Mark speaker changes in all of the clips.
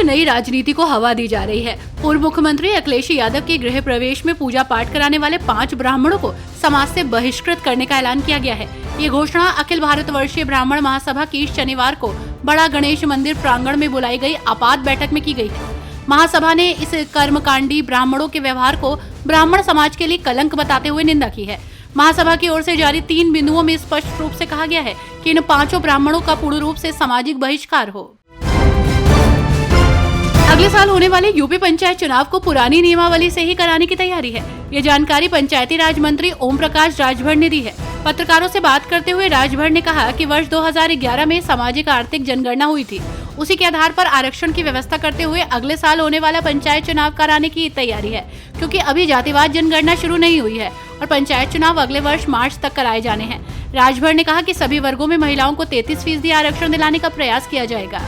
Speaker 1: नई राजनीति को हवा दी जा रही है। पूर्व मुख्यमंत्री अखिलेश यादव के गृह प्रवेश में पूजा पाठ कराने वाले 5 ब्राह्मणों को समाज से बहिष्कृत करने का ऐलान किया गया है। ये घोषणा अखिल भारतवर्षीय ब्राह्मण महासभा की शनिवार को बड़ा गणेश मंदिर प्रांगण में बुलाई गई आपात बैठक में की गई थी। महासभा ने इस कर्मकांडी ब्राह्मणों के व्यवहार को ब्राह्मण समाज के लिए कलंक बताते हुए निंदा की है। महासभा की ओर से जारी 3 बिंदुओं में स्पष्ट रूप से कहा गया है कि इन 5 ब्राह्मणों का पूर्ण रूप से सामाजिक बहिष्कार हो। अगले साल होने वाले यूपी पंचायत चुनाव को पुरानी नियमावली से ही कराने की तैयारी है। ये जानकारी पंचायती राज मंत्री ओम प्रकाश राजभर ने दी है। पत्रकारों से बात करते हुए राजभर ने कहा कि वर्ष 2011 में सामाजिक आर्थिक जनगणना हुई थी। उसी के आधार पर आरक्षण की व्यवस्था करते हुए अगले साल होने वाला पंचायत चुनाव कराने की तैयारी है, क्योंकि अभी जातिवाद जनगणना शुरू नहीं हुई है और पंचायत चुनाव अगले वर्ष मार्च तक कराए जाने हैं। राजभर ने कहा कि सभी वर्गों में महिलाओं को 33% आरक्षण दिलाने का प्रयास किया जाएगा।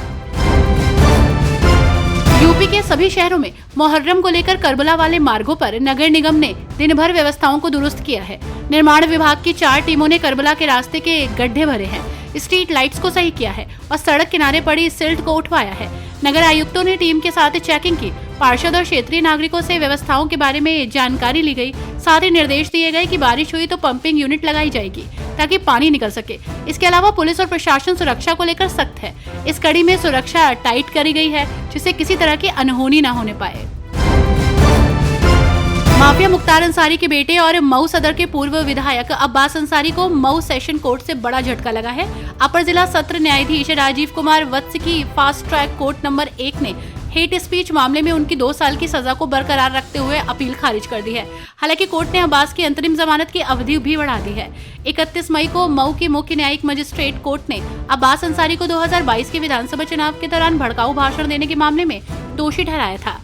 Speaker 1: यूपी के सभी शहरों में मुहर्रम को लेकर करबला वाले मार्गों पर नगर निगम ने दिन भर व्यवस्थाओं को दुरुस्त किया है। निर्माण विभाग की 4 टीमों ने करबला के रास्ते के गड्ढे भरे हैं, स्ट्रीट लाइट्स को सही किया है और सड़क किनारे पड़ी सिल्ट को उठवाया है। नगर आयुक्तों ने टीम के साथ चेकिंग की। पार्षद और क्षेत्रीय नागरिकों से व्यवस्थाओं के बारे में जानकारी ली गई। साथ ही निर्देश दिए गए कि बारिश हुई तो पंपिंग यूनिट लगाई जाएगी ताकि पानी निकल सके। इसके अलावा पुलिस और प्रशासन सुरक्षा को लेकर सख्त है। इस कड़ी में सुरक्षा टाइट करी गई है, जिससे किसी तरह की अनहोनी न होने पाए। माफिया मुख्तार अंसारी के बेटे और मऊ सदर के पूर्व विधायक अब्बास अंसारी को मऊ सेशन कोर्ट से बड़ा झटका लगा है। अपर जिला सत्र न्यायाधीश राजीव कुमार वत्स की फास्ट ट्रैक कोर्ट नंबर 1 ने हेट स्पीच मामले में उनकी 2 साल की सजा को बरकरार रखते हुए अपील खारिज कर दी है। हालांकि कोर्ट ने अब्बास की अंतरिम जमानत की अवधि भी बढ़ा दी है। 31 मई को मऊ की मुख्य न्यायिक मजिस्ट्रेट कोर्ट ने अब्बास अंसारी को 2022 के विधानसभा चुनाव के दौरान भड़काऊ भाषण देने के मामले में दोषी ठहराया था।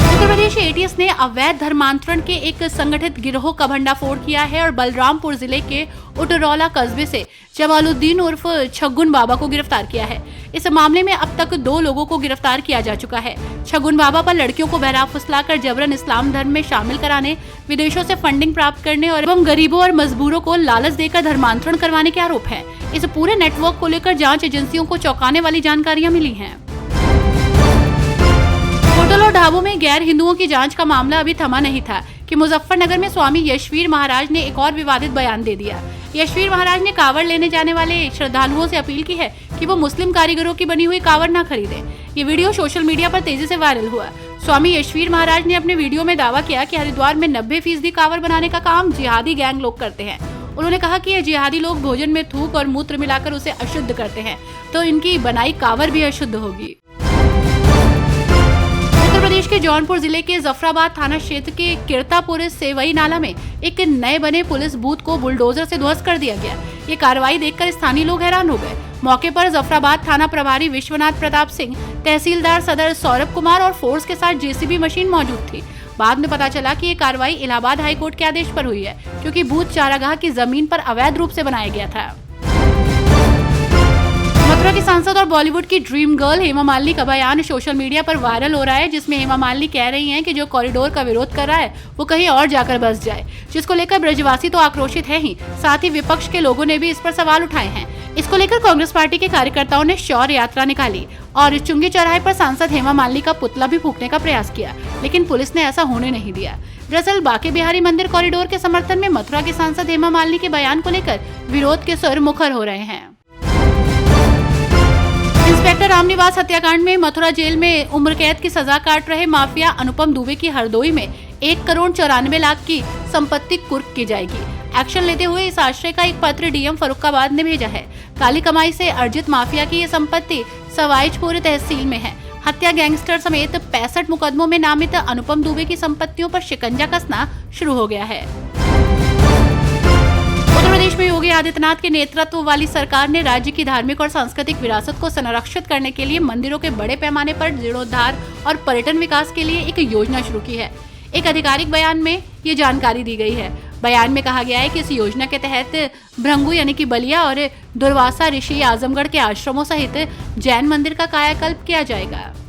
Speaker 1: उत्तर प्रदेश एटीएस ने अवैध धर्मांतरण के एक संगठित गिरोह का भंडाफोड़ किया है और बलरामपुर जिले के उटरौला कस्बे से जमालुद्दीन उर्फ छगुन बाबा को गिरफ्तार किया है। इस मामले में अब तक 2 लोगों को गिरफ्तार किया जा चुका है। छगुन बाबा पर लड़कियों को बहरा फुसलाकर जबरन इस्लाम धर्म में शामिल कराने, विदेशों से फंडिंग प्राप्त करने और एवं गरीबों और मजबूरों को लालच देकर धर्मांतरण करवाने के आरोप है। इस पूरे नेटवर्क को लेकर जाँच एजेंसियों को चौंकाने वाली जानकारियाँ मिली है। होटल और ढाबों में गैर हिंदुओं की जांच का मामला अभी थमा नहीं था कि मुजफ्फरनगर में स्वामी यशवीर महाराज ने एक और विवादित बयान दे दिया। यशवीर महाराज ने कांवड़ लेने जाने वाले श्रद्धालुओं से अपील की है कि वो मुस्लिम कारीगरों की बनी हुई कांवड़ न खरीदें। ये वीडियो सोशल मीडिया पर तेजी से वायरल हुआ। स्वामी यशवीर महाराज ने अपने वीडियो में दावा किया कि हरिद्वार में 90% कांवड़ बनाने का काम जिहादी गैंग लोग करते हैं। उन्होंने कहा कि ये जिहादी लोग भोजन में थूक और मूत्र मिलाकर उसे अशुद्ध करते हैं, तो इनकी बनाई कांवड़ भी अशुद्ध होगी। उत्तर प्रदेश के जौनपुर जिले के जफराबाद थाना क्षेत्र के किरतापुर सेवई नाला में एक नए बने पुलिस बूथ को बुलडोजर से ध्वस्त कर दिया गया। ये कार्रवाई देखकर स्थानीय लोग हैरान हो गए। मौके पर जफराबाद थाना प्रभारी विश्वनाथ प्रताप सिंह, तहसीलदार सदर सौरभ कुमार और फोर्स के साथ जेसीबी मशीन मौजूद थी। बाद में पता चला कि ये कार्रवाई इलाहाबाद हाईकोर्ट के आदेश पर हुई है, क्योंकि बूथ चारागाह की जमीन पर अवैध रूप से बनाया गया था। मथुरा की सांसद और बॉलीवुड की ड्रीम गर्ल हेमा मालिनी का बयान सोशल मीडिया पर वायरल हो रहा है, जिसमें हेमा मालिनी कह रही हैं कि जो कॉरिडोर का विरोध कर रहा है वो कहीं और जाकर बस जाए, जिसको लेकर ब्रजवासी तो आक्रोशित है ही, साथ ही विपक्ष के लोगों ने भी इस पर सवाल उठाए हैं। इसको लेकर कांग्रेस पार्टी के कार्यकर्ताओं ने शौर्य यात्रा निकाली और चुंगी चौराहे पर सांसद हेमा मालिनी का पुतला भी फूंकने का प्रयास किया, लेकिन पुलिस ने ऐसा होने नहीं दिया। दरअसल बांके बिहारी मंदिर कॉरिडोर के समर्थन में मथुरा की सांसद हेमा मालिनी के बयान को लेकर विरोध के सुर मुखर हो रहे हैं। इंस्पेक्टर रामनिवास हत्याकांड में मथुरा जेल में उम्र कैद की सजा काट रहे माफिया अनुपम दुबे की हरदोई में 1 करोड़ 94 लाख की संपत्ति कुर्क की जाएगी। एक्शन लेते हुए इस आशय का एक पत्र डीएम फर्रुखाबाद ने भेजा है। काली कमाई से अर्जित माफिया की ये संपत्ति सवाईजपुर तहसील में है। हत्या, गैंगस्टर समेत 65 मुकदमों में नामित अनुपम दुबे की संपत्तियों पर शिकंजा कसना शुरू हो गया है। उत्तर प्रदेश में योगी आदित्यनाथ के नेतृत्व वाली सरकार ने राज्य की धार्मिक और सांस्कृतिक विरासत को संरक्षित करने के लिए मंदिरों के बड़े पैमाने पर जीर्णोद्धार और पर्यटन विकास के लिए एक योजना शुरू की है। एक आधिकारिक बयान में ये जानकारी दी गई है। बयान में कहा गया है कि इस योजना के तहत भृंगु यानी कि बलिया और दुर्वासा ऋषि आजमगढ़ के आश्रमों सहित जैन मंदिर का कायाकल्प किया जाएगा।